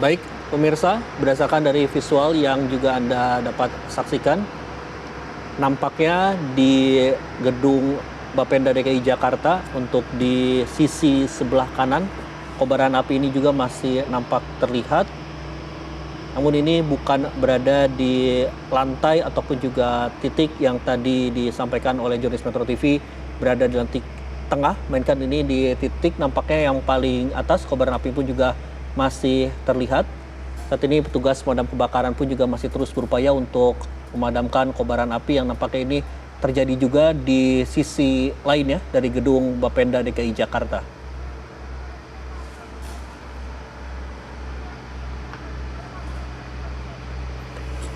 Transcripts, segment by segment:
Baik, pemirsa, berdasarkan dari visual yang juga Anda dapat saksikan, nampaknya di gedung Bapenda DKI Jakarta untuk di sisi sebelah kanan, kobaran api ini juga masih nampak terlihat. Namun ini bukan berada di lantai ataupun juga titik yang tadi disampaikan oleh jurnalis Metro TV berada di lantai tengah, melainkan ini di titik nampaknya yang paling atas, kobaran api pun juga masih terlihat. Saat ini petugas pemadam kebakaran pun juga masih terus berupaya untuk memadamkan kobaran api yang nampaknya ini terjadi juga di sisi lainnya dari gedung Bapenda DKI Jakarta.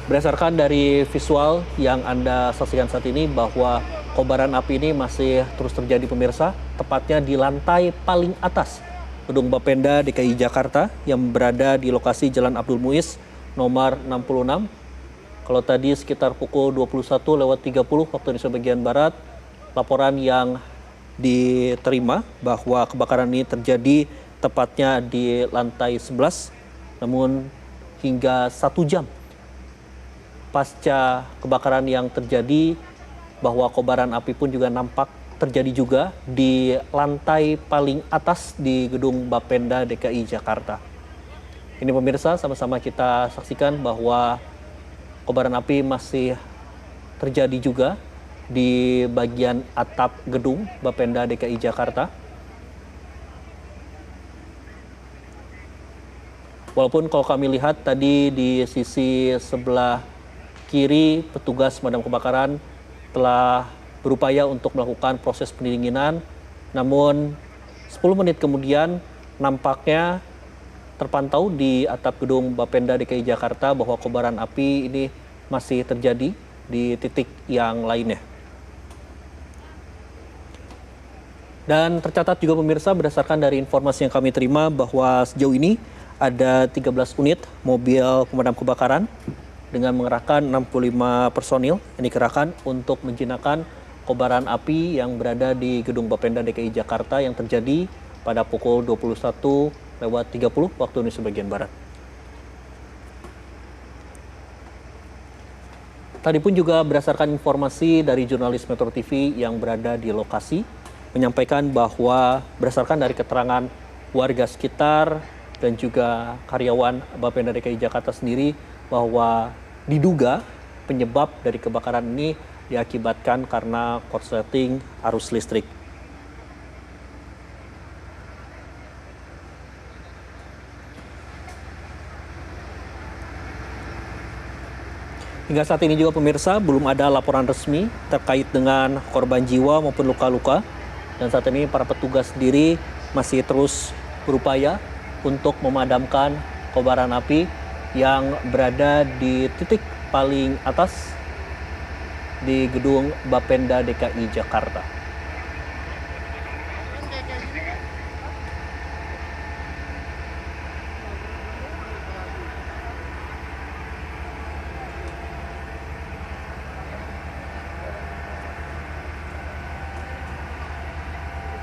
Berdasarkan dari visual yang Anda saksikan saat ini bahwa kobaran api ini masih terus terjadi pemirsa, tepatnya di lantai paling atas gedung Bapenda DKI Jakarta yang berada di lokasi Jalan Abdul Muiz nomor 66. Kalau tadi sekitar pukul 21:30 waktu Indonesia bagian Barat, laporan yang diterima bahwa kebakaran ini terjadi tepatnya di lantai 11, namun hingga 1 jam pasca kebakaran yang terjadi, bahwa kobaran api pun juga nampak terjadi juga di lantai paling atas di gedung Bapenda DKI Jakarta. Ini pemirsa, sama-sama kita saksikan bahwa kobaran api masih terjadi juga di bagian atap gedung Bapenda DKI Jakarta. Walaupun kalau kami lihat tadi di sisi sebelah kiri, petugas pemadam kebakaran telah berupaya untuk melakukan proses pendinginan, namun 10 menit kemudian nampaknya terpantau di atap gedung Bapenda DKI Jakarta bahwa kobaran api ini masih terjadi di titik yang lainnya. Dan tercatat juga pemirsa, berdasarkan dari informasi yang kami terima bahwa sejauh ini ada 13 unit mobil pemadam kebakaran dengan mengerahkan 65 personil yang dikerahkan untuk menjinakkan kobaran api yang berada di gedung Bapenda DKI Jakarta yang terjadi pada pukul 21:30 waktu Indonesia bagian Barat. Tadi pun juga berdasarkan informasi dari jurnalis Metro TV yang berada di lokasi, menyampaikan bahwa berdasarkan dari keterangan warga sekitar dan juga karyawan Bapenda DKI Jakarta sendiri, bahwa diduga penyebab dari kebakaran ini diakibatkan karena korsleting arus listrik. Hingga saat ini juga pemirsa belum ada laporan resmi terkait dengan korban jiwa maupun luka-luka. Dan saat ini para petugas sendiri masih terus berupaya untuk memadamkan kobaran api yang berada di titik paling atas di gedung Bapenda DKI Jakarta.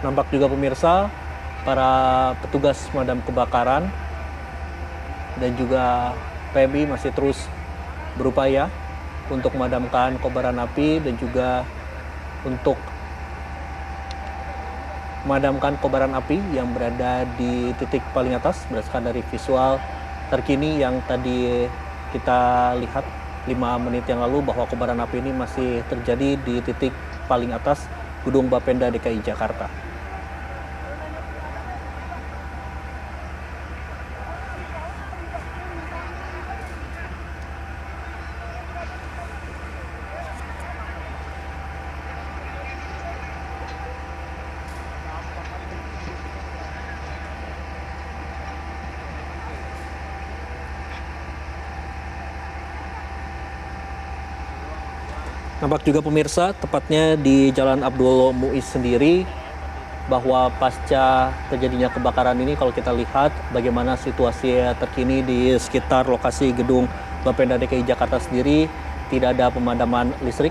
Nampak juga pemirsa, para petugas pemadam kebakaran dan juga PMI masih terus berupaya untuk memadamkan kobaran api dan juga untuk memadamkan kobaran api yang berada di titik paling atas. Berdasarkan dari visual terkini yang tadi kita lihat 5 menit yang lalu, bahwa kobaran api ini masih terjadi di titik paling atas gedung Bapenda DKI Jakarta. Nampak juga pemirsa, tepatnya di Jalan Abdul Muiz sendiri, bahwa pasca terjadinya kebakaran ini, kalau kita lihat bagaimana situasi terkini di sekitar lokasi gedung Bapenda DKI Jakarta sendiri, tidak ada pemadaman listrik.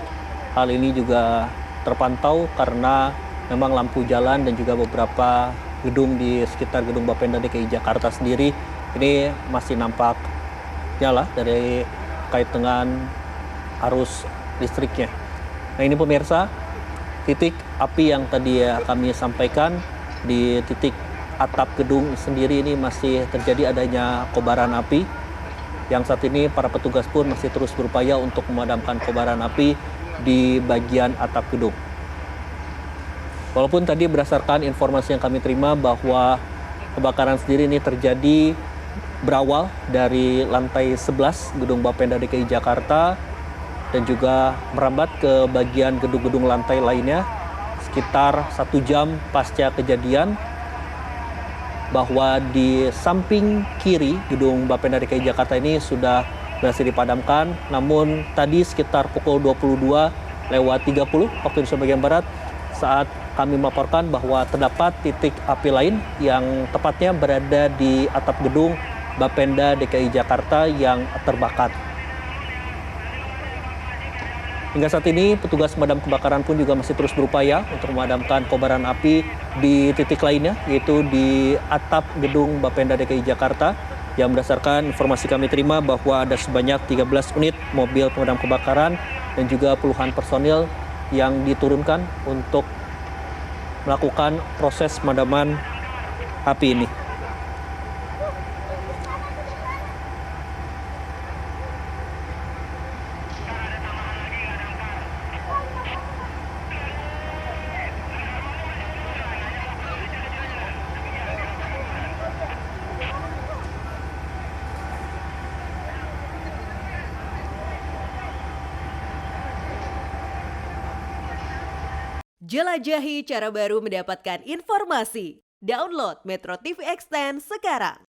Hal ini juga terpantau karena memang lampu jalan dan juga beberapa gedung di sekitar gedung Bapenda DKI Jakarta sendiri Ini masih nampak nyala dari kait dengan arus listriknya. Nah ini pemirsa, titik api yang tadi kami sampaikan di titik atap gedung sendiri ini masih terjadi adanya kobaran api. Yang saat ini para petugas pun masih terus berupaya untuk memadamkan kobaran api di bagian atap gedung. Walaupun tadi berdasarkan informasi yang kami terima bahwa kebakaran sendiri ini terjadi berawal dari lantai 11 gedung Bapenda DKI Jakarta dan juga merambat ke bagian gedung-gedung lantai lainnya sekitar 1 jam pasca kejadian, bahwa di samping kiri gedung Bapenda DKI Jakarta ini sudah berhasil dipadamkan. Namun tadi sekitar pukul 22.30 waktu Indonesia bagian Barat saat kami melaporkan bahwa terdapat titik api lain yang tepatnya berada di atap gedung Bapenda DKI Jakarta yang terbakar. Hingga saat ini petugas pemadam kebakaran pun juga masih terus berupaya untuk memadamkan kobaran api di titik lainnya, yaitu di atap gedung Bapenda DKI Jakarta, yang berdasarkan informasi kami terima bahwa ada sebanyak 13 unit mobil pemadam kebakaran dan juga puluhan personil yang diturunkan untuk melakukan proses pemadaman api ini. Jelajahi cara baru mendapatkan informasi. Download Metro TV Extend sekarang.